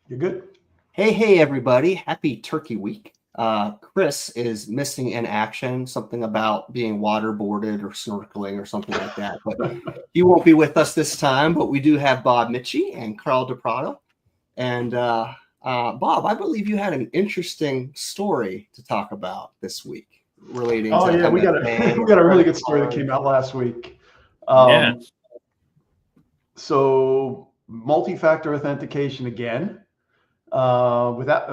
You're good. Hey, everybody. Happy Turkey Week. Chris is missing in action, something about being waterboarded or snorkeling or something like that. But he won't be with us this time. But we do have Bob Mitchie and Carl DePrado. And Bob, I believe you had an interesting story to talk about this week relating to yeah, we got MFA we got a really credit good story that cards. came out last week. Yeah. So multi-factor authentication again. Without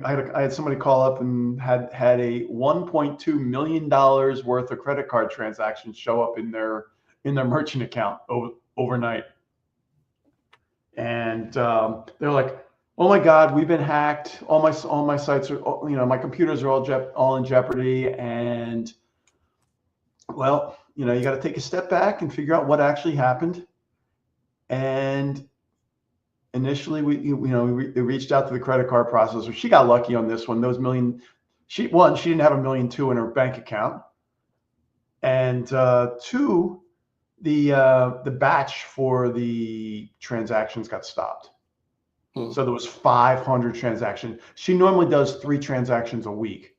I had somebody call up and had a $1.2 million worth of credit card transactions show up in their merchant account overnight, and they're like, "Oh my God, we've been hacked. All my sites are, my computers are all in jeopardy." And well, you got to take a step back and figure out what actually happened. And initially, we reached out to the credit card processor. She got lucky on this one. Those million, she didn't have $1.2 million in her bank account, and two, the batch for the transactions got stopped. So there was 500 transactions. She normally does 3 transactions a week.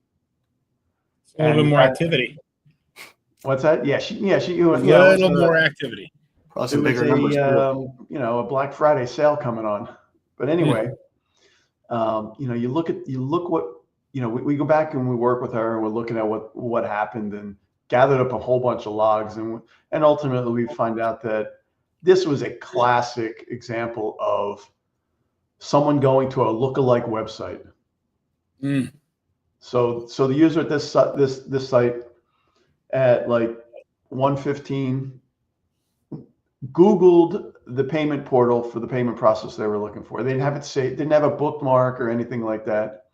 A little bit more activity. What's that? Yeah, she a little more activity. Plus It was bigger numbers too. a Black Friday sale coming on. But anyway, you look what, we go back and we work with her and we're looking at what happened and gathered up a whole bunch of logs. And ultimately we find out that this was a classic example of someone going to a lookalike website. So the user at this site at like 1:15 Googled the payment portal for the payment process they were looking for. They didn't have it saved, didn't have a bookmark or anything like that.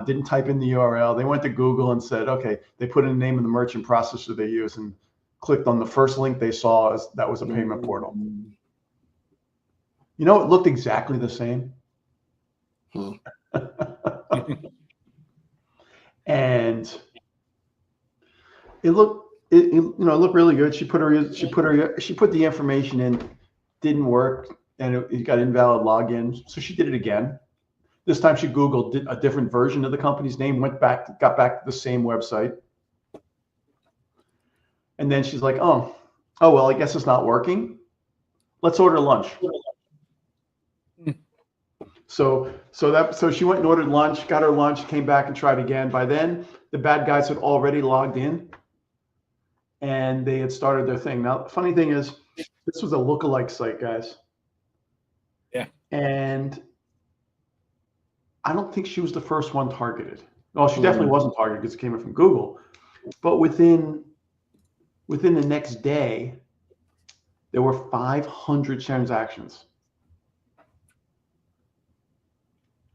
Didn't type in the URL. They went to Google and said, okay, they put in the name of the merchant processor they use and clicked on the first link they saw as that was a payment portal. It looked exactly the same. And it looked really good. She put the information in, didn't work, and it got invalid login. So she did it again. This time she Googled a different version of the company's name, got back to the same website. And then she's like, oh well, I guess it's not working. Let's order lunch. So she went and ordered lunch, got her lunch, came back and tried again. By then, the bad guys had already logged in and they had started their thing. Now, the funny thing is, this was a lookalike site, guys. Yeah. And I don't think she was the first one targeted. Well, she definitely wasn't targeted because it came in from Google. But within the next day, there were 500 transactions.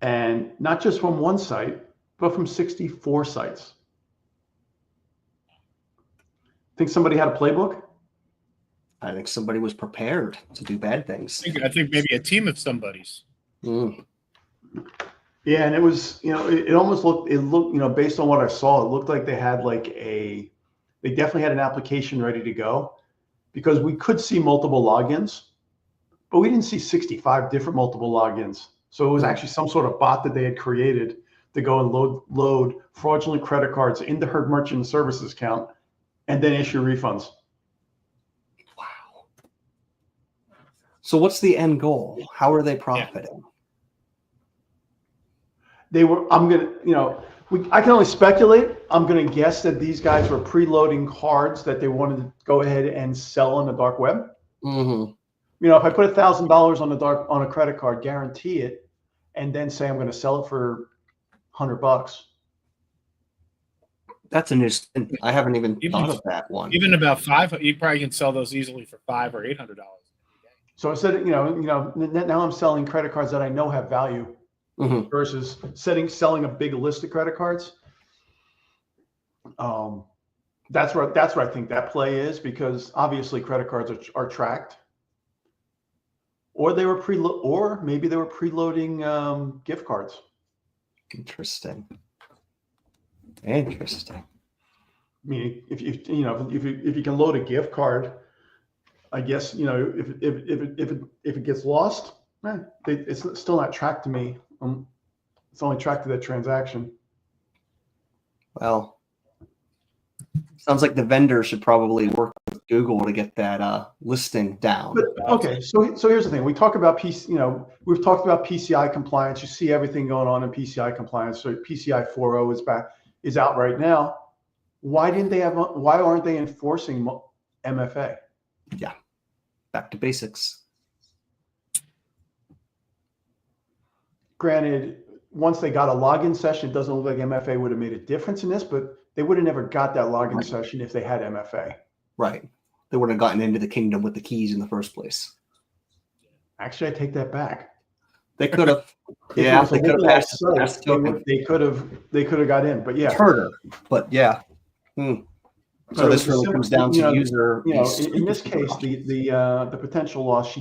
And not just from one site, but from 64 sites. Think somebody had a playbook? I think somebody was prepared to do bad things. I think maybe a team of somebody's. Yeah, and it was, it almost looked, based on what I saw, it looked like they had they definitely had an application ready to go, because we could see multiple logins, but we didn't see 65 different multiple logins. So it was actually some sort of bot that they had created to go and load fraudulent credit cards into her merchant services account and then issue refunds. Wow. So what's the end goal? How are they profiting? They were, I can only speculate. I'm going to guess that these guys were preloading cards that they wanted to go ahead and sell on the dark web. Mm-hmm. If I put $1,000 on a credit card, guarantee it, and then say I'm going to sell it for $100. That's a new spin. I haven't even thought of that one. Even about $500, you probably can sell those easily for $500 or $800. So instead, now I'm selling credit cards that I know have value versus selling a big list of credit cards. That's where I think that play is, because obviously credit cards are tracked. Or maybe they were preloading gift cards. Interesting. I mean, if you can load a gift card, I guess if it gets lost, It's still not tracked to me. It's only tracked to that transaction. Well, sounds like the vendor should probably work with Google to get that listing down. But okay, so here's the thing. We talk about we've talked about PCI compliance. You see everything going on in PCI compliance. So PCI 4.0 is out right now. Why aren't they enforcing MFA? Yeah. Back to basics. Granted, once they got a login session, it doesn't look like MFA would have made a difference in this, but they would have never got that login session if they had MFA. Right. They wouldn't have gotten into the kingdom with the keys in the first place. Actually, I take that back. They could have. Yeah, they could have passed the token. They could have got in, but yeah. It's harder, but yeah. So this really comes down to user. In this case, the potential loss,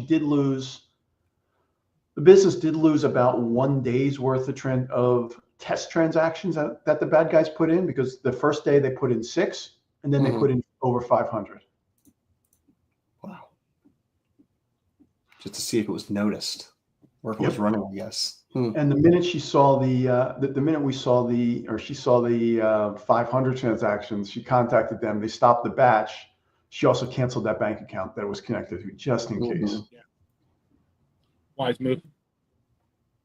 the business did lose about 1 day's worth of test transactions that the bad guys put in, because the first day they put in 6, and then they put in over 500. Wow. Just to see if it was noticed or if it was running, I guess. And the minute she saw she saw the 500 transactions, she contacted them. They stopped the batch. She also canceled that bank account that it was connected to, just in case. Yeah. Wise move.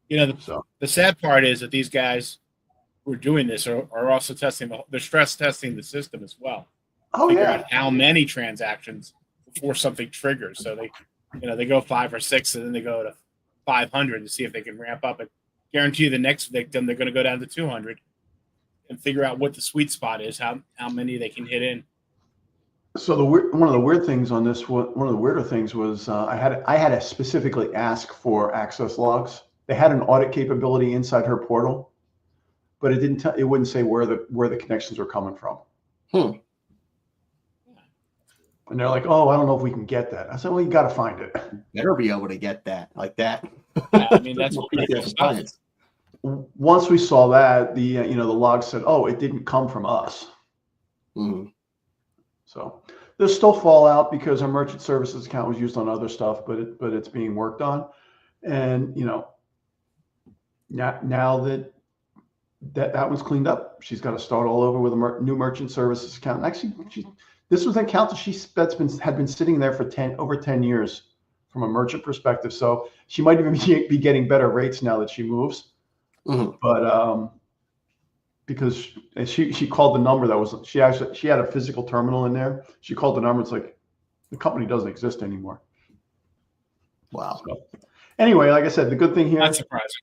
The sad part is that these guys who are doing this are also they're stress testing the system as well. Figure out how many transactions before something triggers. So they go 5 or 6, and then they go to 500 to see if they can ramp up. And guarantee you the next victim, they're going to go down to 200 and figure out what the sweet spot is, how many they can hit in. So one of the weird things on this, one of the weirder things was I had to specifically ask for access logs. They had an audit capability inside her portal, but it wouldn't say where the connections were coming from. And they're like, "Oh, I don't know if we can get that." I said, "Well, you got to find it. Better be able to get that like that." Yeah, I mean, that's science. Once we saw that, the log said, "Oh, it didn't come from us." So there's still fallout because our merchant services account was used on other stuff, but it's being worked on. And now that was cleaned up, she's got to start all over with a new merchant services account. And actually, this was an account that had been sitting there for over 10 years from a merchant perspective. So she might even be getting better rates now that she moves. But because she called the number she had a physical terminal in there. She called the number. It's like the company doesn't exist anymore. Wow. So, anyway, like I said, the good thing here, not surprising.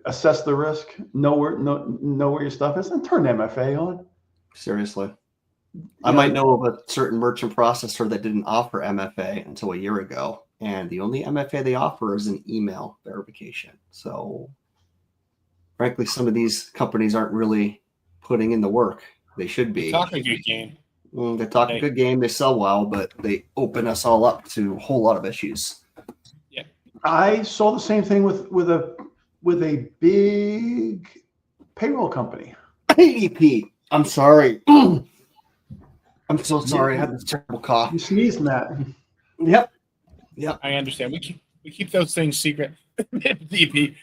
Assess the risk, know where your stuff is, and turn MFA on. Seriously. I might know of a certain merchant processor that didn't offer MFA until a year ago, and the only MFA they offer is an email verification. So, frankly, some of these companies aren't really putting in the work they should be. Talk a good game. They talk a good game. They sell well, but they open us all up to a whole lot of issues. Yeah, I saw the same thing with a big payroll company. ADP. I'm sorry. I'm so sorry. I had this terrible cough. You sneezed, Matt. Yep. I understand. We keep those things secret. DP.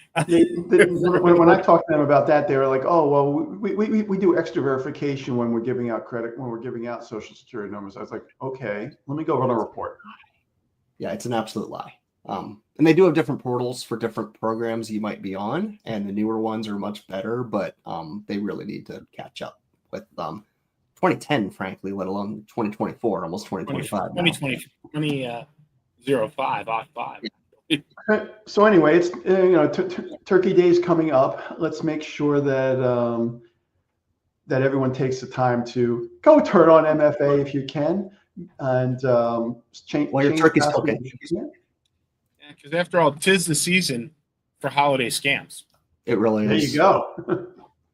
When I talked to them about that, they were like, "Oh, well, we do extra verification when we're giving out credit, when we're giving out social security numbers." I was like, "Okay, let me go run a report." Yeah, it's an absolute lie. And they do have different portals for different programs you might be on, and the newer ones are much better, but they really need to catch up with 2010, frankly, let alone 2024, almost 2025. 2005, off 5. So anyway, it's Turkey Day is coming up. Let's make sure that that everyone takes the time to go turn on MFA if you can, and change. Well, your turkey's cooking. Yeah, because after all, 'tis the season for holiday scams. It really there is. There you go.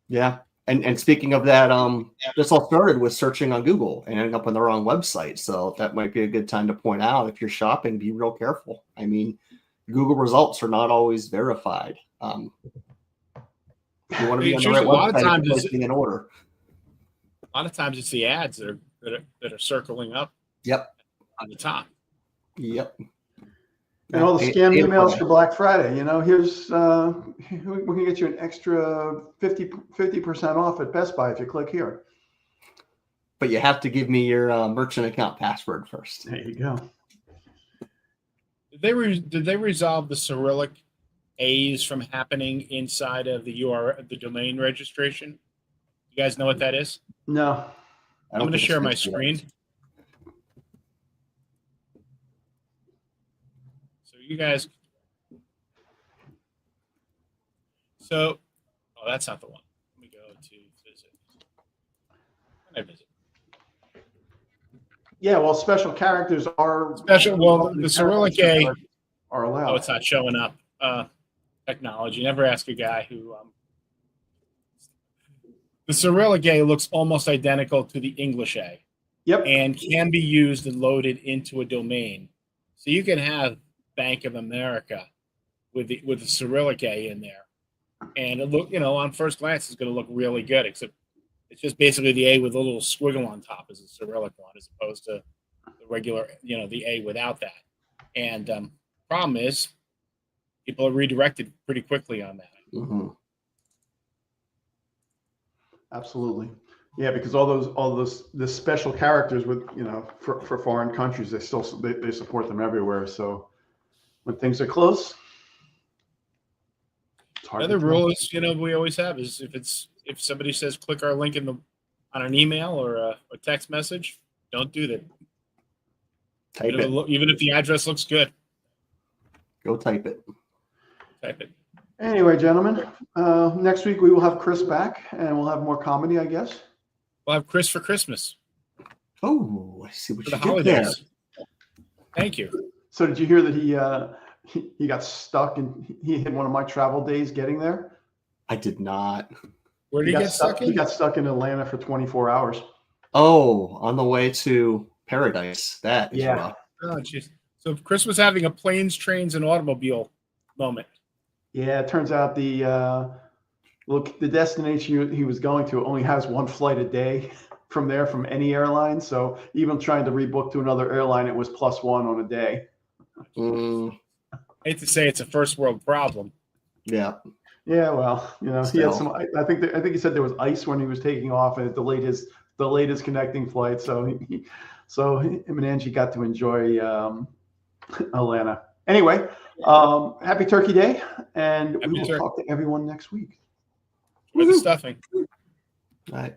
Yeah. And speaking of that, this all started with searching on Google and ending up on the wrong website. So that might be a good time to point out, if you're shopping, be real careful. I mean, Google results are not always verified. You want to be on the right website if you're in order. A lot of times it's the ads that are circling up. Yep. On the top. Yep. And all the scam emails for Black Friday. Here's we can get you an extra 50% off at Best Buy if you click here. But you have to give me your merchant account password first. There you go. Did they resolve the Cyrillic A's from happening inside of the domain registration? You guys know what that is? No. I'm going to share my screen. So you guys. Oh, that's not the one. Let me go to visit. I visit. Yeah, well, special characters are special. Well, the Cyrillic A are allowed. Oh, it's not showing up. Technology. Never ask a guy who. The Cyrillic A looks almost identical to the English A. Yep. And can be used and loaded into a domain. So you can have Bank of America with the Cyrillic A in there, and it look, on first glance, it's going to look really good. Except it's just basically the A with a little squiggle on top is a Cyrillic one, as opposed to the regular, the A without that. And problem is, people are redirected pretty quickly on that. Mm-hmm. Absolutely. Yeah, because all the special characters with for foreign countries, they support them everywhere. So when things are close, it's hard. Another rule is we always have is if somebody says click our link on an email or a text message, don't do that. Even if the address looks good. Go type it. Type it. Anyway, gentlemen, next week we will have Chris back, and we'll have more comedy, I guess. We'll have Chris for Christmas. Oh, I see what for you the did holidays. there. Thank you. So did you hear that he got stuck and he had one of my travel days getting there? I did not. Where did he get stuck in? He got stuck in Atlanta for 24 hours. Oh, on the way to Paradise. That is rough. Oh, jeez. So Chris was having a planes, trains, and automobile moment. Yeah, it turns out the destination he was going to only has one flight a day from any airline. So even trying to rebook to another airline, it was +1 on a day. Mm. I hate to say it's a first world problem. Yeah. Yeah, well, he had some. I think he said there was ice when he was taking off, and it delayed his connecting flight. So him and Angie got to enjoy Atlanta. Anyway, happy Turkey Day, and we will talk to everyone next week. With the stuffing. All right.